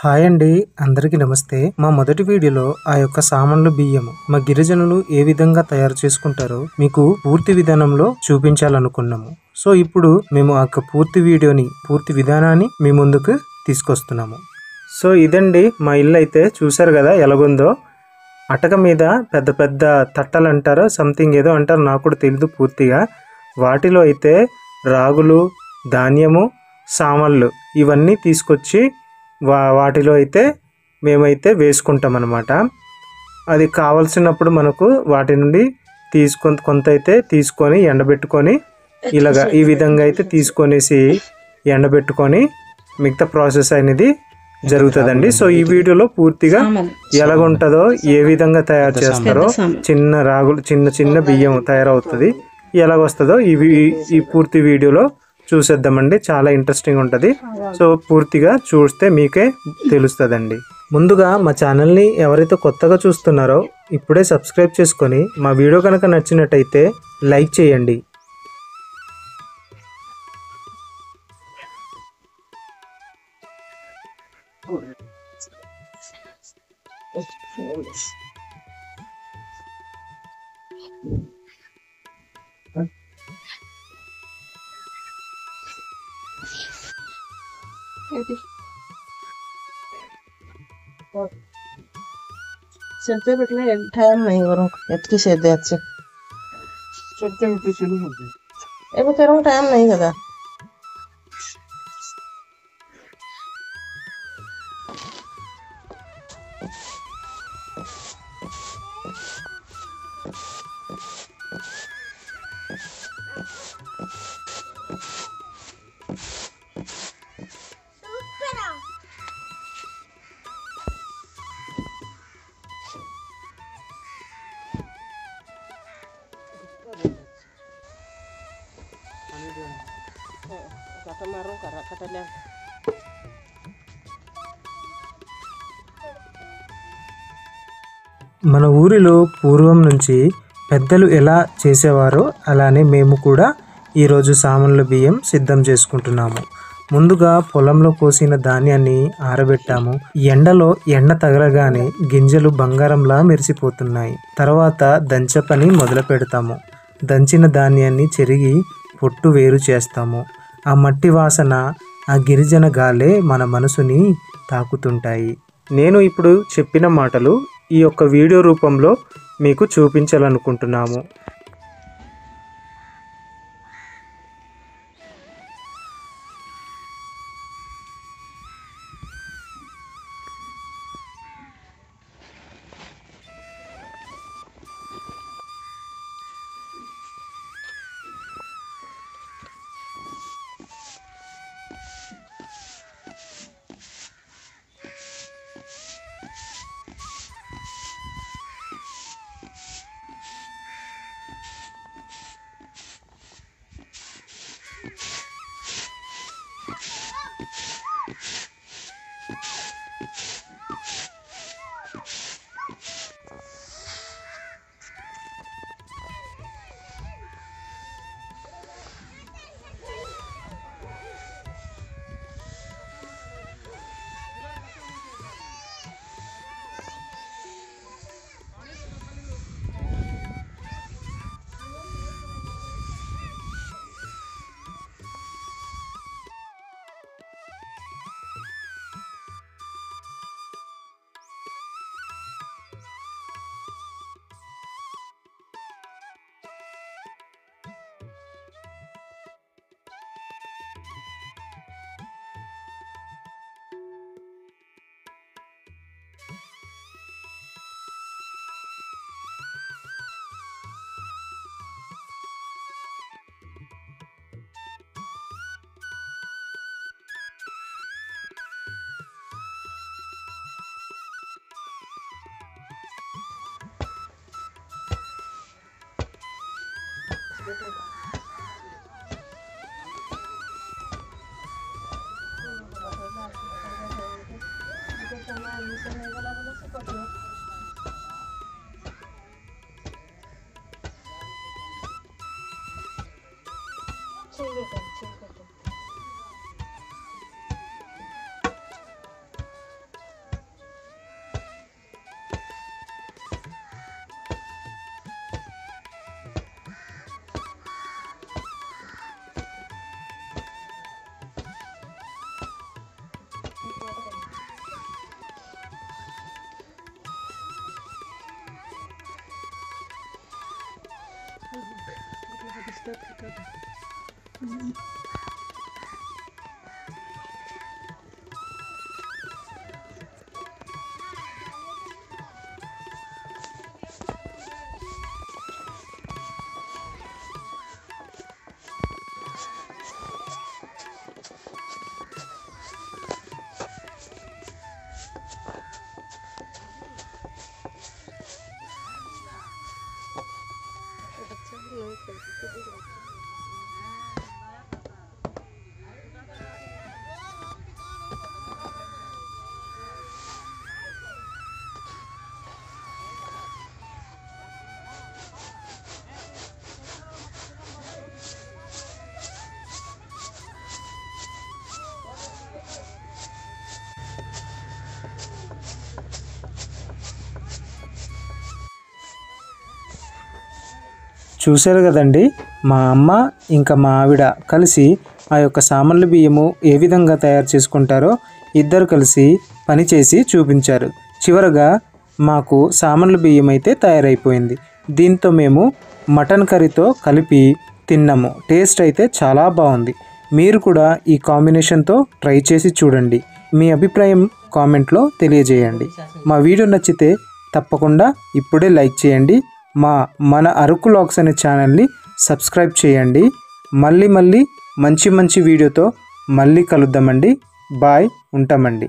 Hi అండి, అందరికీ నమస్తే. మా మొదటి వీడియోలో ఆ యొక్క సామాన్లు బియ్యము మా గిరిజనులు ఏ విధంగా తయారు చేసుకుంటారో మీకు పూర్తి విధానంలో చూపించాలనుకున్నాము. సో ఇప్పుడు మేము ఆ యొక్క పూర్తి విధానాన్ని మీ ముందుకు తీసుకొస్తున్నాము. సో ఇదండి మా ఇల్లు. అయితే చూసారు కదా ఎలాగుందో. అటక మీద పెద్ద పెద్ద తట్టలు అంటారో సంథింగ్ ఏదో అంటారు, నాకు కూడా తెలియదు పూర్తిగా. వాటిలో అయితే రాగులు, ధాన్యము, సామాన్లు ఇవన్నీ తీసుకొచ్చి వాటిలో అయితే మేమైతే వేసుకుంటాం అన్నమాట. అది కావలసినప్పుడు మనకు వాటి నుండి కొంత అయితే తీసుకొని ఎండబెట్టుకొని ఇలాగా ఈ విధంగా అయితే తీసుకొనేసి ఎండబెట్టుకొని మిగతా ప్రాసెస్ అనేది జరుగుతుందండి. సో ఈ వీడియోలో పూర్తిగా ఎలాగుంటుందో, ఏ విధంగా తయారు చేస్తారో, చిన్న రాగులు చిన్న బియ్యం తయారవుతుంది, ఎలాగొస్తుందో ఈ పూర్తి వీడియోలో చూసేద్దామండి. చాలా ఇంట్రెస్టింగ్ ఉంటుంది. సో పూర్తిగా చూస్తే మీకే తెలుస్తుందండి. ముందుగా మా ఛానల్ని ఎవరైతే కొత్తగా చూస్తున్నారో ఇప్పుడే సబ్స్క్రైబ్ చేసుకొని మా వీడియో కనుక నచ్చినట్టయితే లైక్ చేయండి. चलते बैठने टाइम नहीं और इतनी से दे अच्छे चलते बैठे चलो ए वो करूँ टाइम नहीं कदा మన ఊరిలో పూర్వం నుంచి పెద్దలు ఎలా చేసేవారో అలానే మేము కూడా ఈరోజు సామాన్ల బియ్యం సిద్ధం చేసుకుంటున్నాము. ముందుగా పొలంలో కోసిన ధాన్యాన్ని ఆరబెట్టాము. ఎండలో ఎండ తగలగానే గింజలు బంగారంలా మెరిసిపోతున్నాయి. తర్వాత దంచే పని మొదలు పెడతాము. దంచిన ధాన్యాన్ని చెరిగి పొట్టు వేరు చేస్తాము. ఆ మట్టి వాసన, ఆ గిరిజన గాలే మన మనసుని తాకుతుంటాయి. నేను ఇప్పుడు చెప్పిన మాటలు ఈ యొక్క వీడియో రూపంలో మీకు చూపించాలనుకుంటున్నాము. చూశారు కదండి, మా అమ్మ ఇంకా మా ఆవిడ కలిసి ఆ యొక్క సామాన్ల బియ్యము ఏ విధంగా తయారు చేసుకుంటారో ఇద్దరు కలిసి పని చేసి చూపించారు. చివరగా మాకు సామాన్ల బియ్యం అయితే తయారైపోయింది. దీంతో మేము మటన్ కర్రీతో కలిపి తిన్నాము. టేస్ట్ అయితే చాలా బాగుంది. మీరు కూడా ఈ కాంబినేషన్తో ట్రై చేసి చూడండి. మీ అభిప్రాయం కామెంట్లో తెలియజేయండి. మా వీడియో నచ్చితే తప్పకుండా ఇప్పుడే లైక్ చేయండి. మన అరకు వ్లాగ్స్ అనే ఛానల్ని సబ్స్క్రైబ్ చేయండి. మళ్ళీ మంచి వీడియోతో మళ్ళీ కలుద్దామండి. బాయ్, ఉంటామండి.